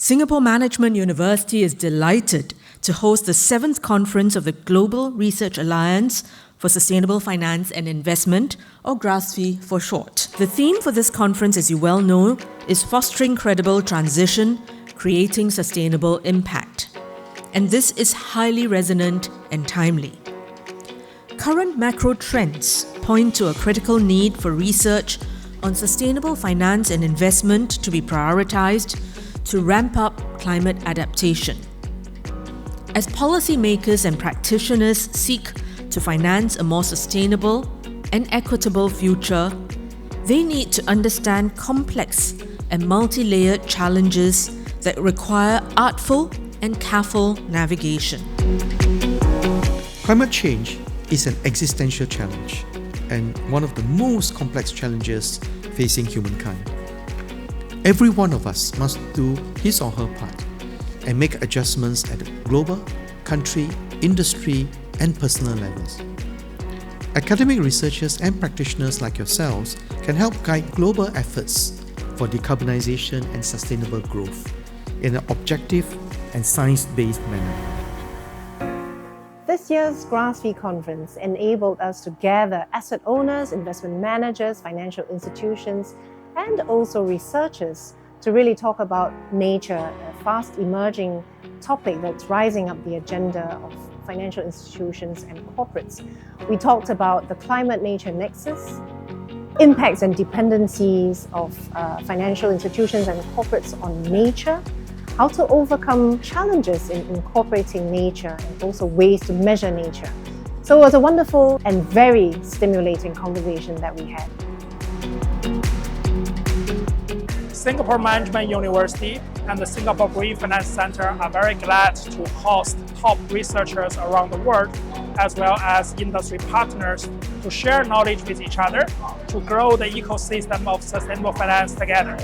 Singapore Management University is delighted to host the 7th conference of the Global Research Alliance for Sustainable Finance and Investment, or GRASFI for short. The theme for this conference, as you well know, is Fostering Credible Transition, Creating Sustainable Impact. And this is highly resonant and timely. Current macro trends point to a critical need for research on sustainable finance and investment to be prioritized to ramp up climate adaptation. As policymakers and practitioners seek to finance a more sustainable and equitable future, they need to understand complex and multi-layered challenges that require artful and careful navigation. Climate change is an existential challenge and one of the most complex challenges facing humankind. Every one of us must do his or her part and make adjustments at the global, country, industry, and personal levels. Academic researchers and practitioners like yourselves can help guide global efforts for decarbonization and sustainable growth in an objective and science-based manner. This year's GRASFI conference enabled us to gather asset owners, investment managers, financial institutions, and also researchers to really talk about nature, a fast emerging topic that's rising up the agenda of financial institutions and corporates. We talked about the climate-nature nexus, impacts and dependencies of financial institutions and corporates on nature, how to overcome challenges in incorporating nature, and also ways to measure nature. So it was a wonderful and very stimulating conversation that we had. Singapore Management University and the Singapore Green Finance Center are very glad to host top researchers around the world, as well as industry partners, to share knowledge with each other to grow the ecosystem of sustainable finance together.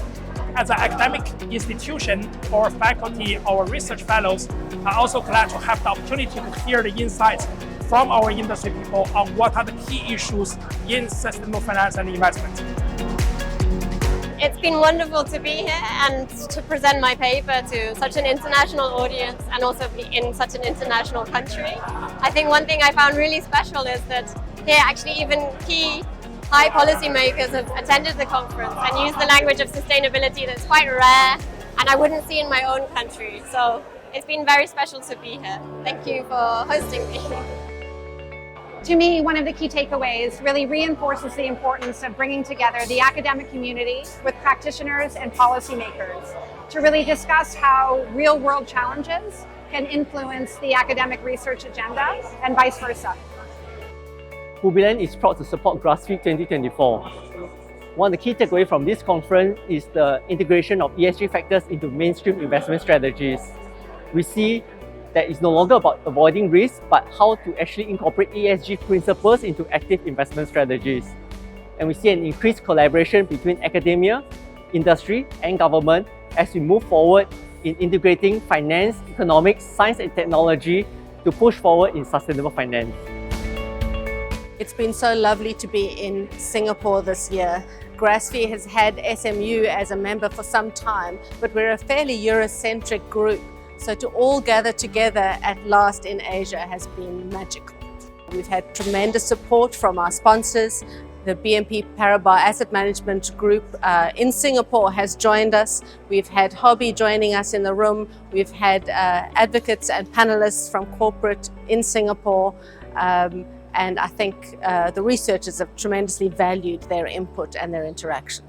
As an academic institution, our faculty, our research fellows are also glad to have the opportunity to hear the insights from our industry people on what are the key issues in sustainable finance and investment. It's been wonderful to be here and to present my paper to such an international audience and also be in such an international country. I think one thing I found really special is that here actually even key high policymakers have attended the conference and used the language of sustainability that's quite rare and I wouldn't see in my own country. So it's been very special to be here. Thank you for hosting me. To me, one of the key takeaways really reinforces the importance of bringing together the academic community with practitioners and policymakers to really discuss how real-world challenges can influence the academic research agenda and vice versa. Hubilan is proud to support GRASFI 2024. One of the key takeaways from this conference is the integration of ESG factors into mainstream investment strategies. We see that it's no longer about avoiding risk, but how to actually incorporate ESG principles into active investment strategies. And we see an increased collaboration between academia, industry, and government as we move forward in integrating finance, economics, science, and technology to push forward in sustainable finance. It's been so lovely to be in Singapore this year. GRASFI has had SMU as a member for some time, but we're a fairly Eurocentric group. So to all gather together at last in Asia has been magical. We've had tremendous support from our sponsors. The BNP Paribas Asset Management Group in Singapore has joined us. We've had Hobby joining us in the room. We've had advocates and panelists from corporate in Singapore. And I think the researchers have tremendously valued their input and their interaction.